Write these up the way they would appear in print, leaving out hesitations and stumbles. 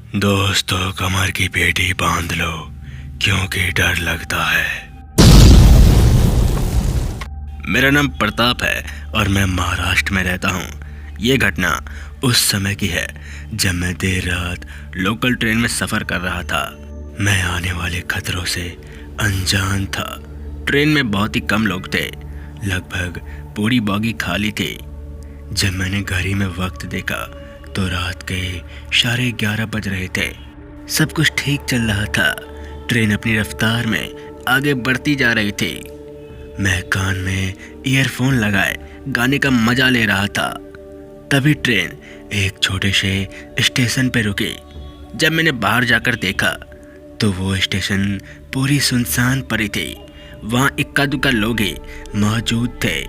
दोस्तों, कमर की पेटी बांध लो क्योंकि डर लगता है। मेरा नाम प्रताप है और मैं महाराष्ट्र में रहता हूँ। ये घटना उस समय की है जब मैं देर रात लोकल ट्रेन में सफ़र कर रहा था। मैं आने वाले खतरों से अनजान था। ट्रेन में बहुत ही कम लोग थे, लगभग पूरी बोगी खाली थी। जब मैंने घड़ी में वक्त देखा तो रात के 11:30 बज रहे थे। सब कुछ ठीक चल रहा था। ट्रेन अपनी रफ्तार में आगे बढ़ती जा रही थी। मैं कान में ईयरफोन लगाए गाने का मजा ले रहा था। तभी ट्रेन एक छोटे से स्टेशन पर रुकी। जब मैंने बाहर जाकर देखा तो वो स्टेशन पूरी सुनसान पड़ी थी। वहाँ इक्का दुक्का लोग ही मौजूद थे।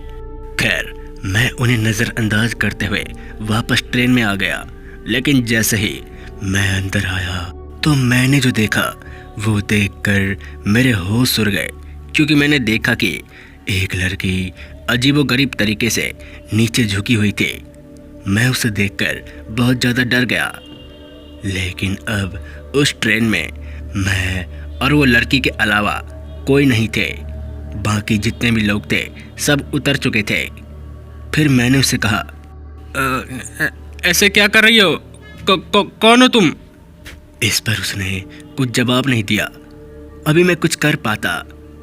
खैर, मैं उन्हें नज़रअंदाज करते हुए वापस ट्रेन में आ गया। लेकिन जैसे ही मैं अंदर आया तो मैंने जो देखा वो देखकर मेरे होश उड़ गए, क्योंकि मैंने देखा कि एक लड़की अजीबोगरीब तरीके से नीचे झुकी हुई थी। मैं उसे देखकर बहुत ज़्यादा डर गया। लेकिन अब उस ट्रेन में मैं और वो लड़की के अलावा कोई नहीं थे। बाकी जितने भी लोग थे सब उतर चुके थे। फिर मैंने उससे कहा, ऐसे क्या कर रही हो? कौन हो तुम? इस पर उसने कुछ जवाब नहीं दिया। अभी मैं कुछ कर पाता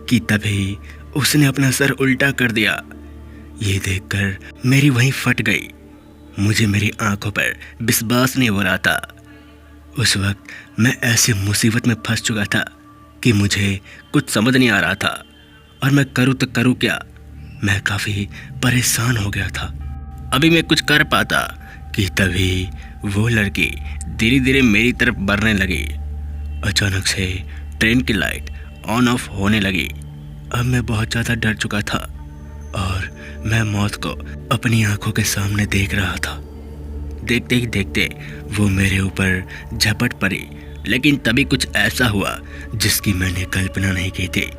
कि तभी उसने अपना सर उल्टा कर दिया। ये देखकर मेरी वहीं फट गई। मुझे मेरी आंखों पर विश्वास नहीं हो रहा था। उस वक्त मैं ऐसी मुसीबत में फंस चुका था कि मुझे कुछ समझ नहीं आ रहा था और मैं करूँ तो करूँ क्या। मैं काफ़ी परेशान हो गया था। अभी मैं कुछ कर पाता कि तभी वो लड़की धीरे धीरे मेरी तरफ बढ़ने लगी। अचानक से ट्रेन की लाइट ऑन ऑफ होने लगी। अब मैं बहुत ज़्यादा डर चुका था और मैं मौत को अपनी आंखों के सामने देख रहा था। देखते ही देखते वो मेरे ऊपर झपट पड़ी। लेकिन तभी कुछ ऐसा हुआ जिसकी मैंने कल्पना नहीं की थी।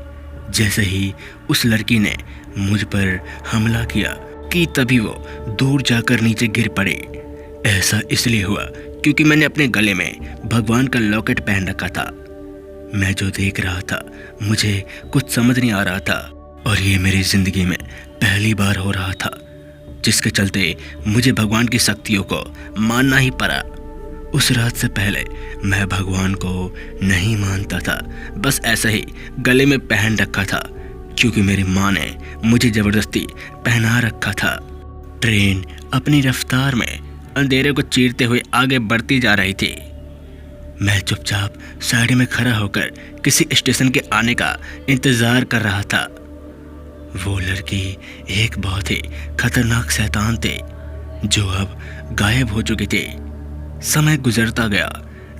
जैसे ही उस लड़की ने मुझ पर हमला किया कि तभी वो दूर जाकर नीचे गिर पड़ी। ऐसा इसलिए हुआ क्योंकि मैंने अपने गले में भगवान का लॉकेट पहन रखा था। मैं जो देख रहा था मुझे कुछ समझ नहीं आ रहा था और ये मेरी ज़िंदगी में पहली बार हो रहा था, जिसके चलते मुझे भगवान की शक्तियों को मानना ही पड़ा। उस रात से पहले मैं भगवान को नहीं मानता था, बस ऐसा ही गले में पहन रखा था क्योंकि मेरी माँ ने मुझे ज़बरदस्ती पहना रखा था। ट्रेन अपनी रफ्तार में अंधेरे को चीरते हुए आगे बढ़ती जा रही थी। मैं चुपचाप साइड में खड़ा होकर किसी स्टेशन के आने का इंतज़ार कर रहा था। वो लड़की एक बहुत ही खतरनाक शैतान थी जो अब गायब हो चुकी थी। समय गुजरता गया।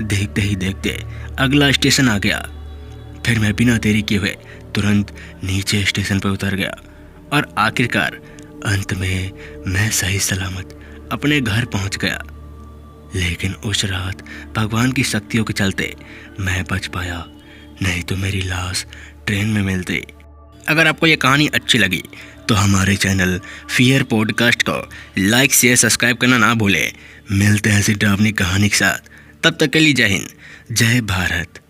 देखते ही देखते अगला स्टेशन आ गया। फिर मैं बिना देरी किए हुए तुरंत नीचे स्टेशन पर उतर गया और आखिरकार अंत में मैं सही सलामत अपने घर पहुंच गया। लेकिन उस रात भगवान की शक्तियों के चलते मैं बच पाया, नहीं तो मेरी लाश ट्रेन में मिलती। अगर आपको ये कहानी अच्छी लगी तो हमारे चैनल फियर पॉडकास्ट को लाइक शेयर सब्सक्राइब करना ना भूलें। मिलते हैं ऐसी डरावनी कहानी के साथ। तब तक के लिए जय हिंद, जय भारत।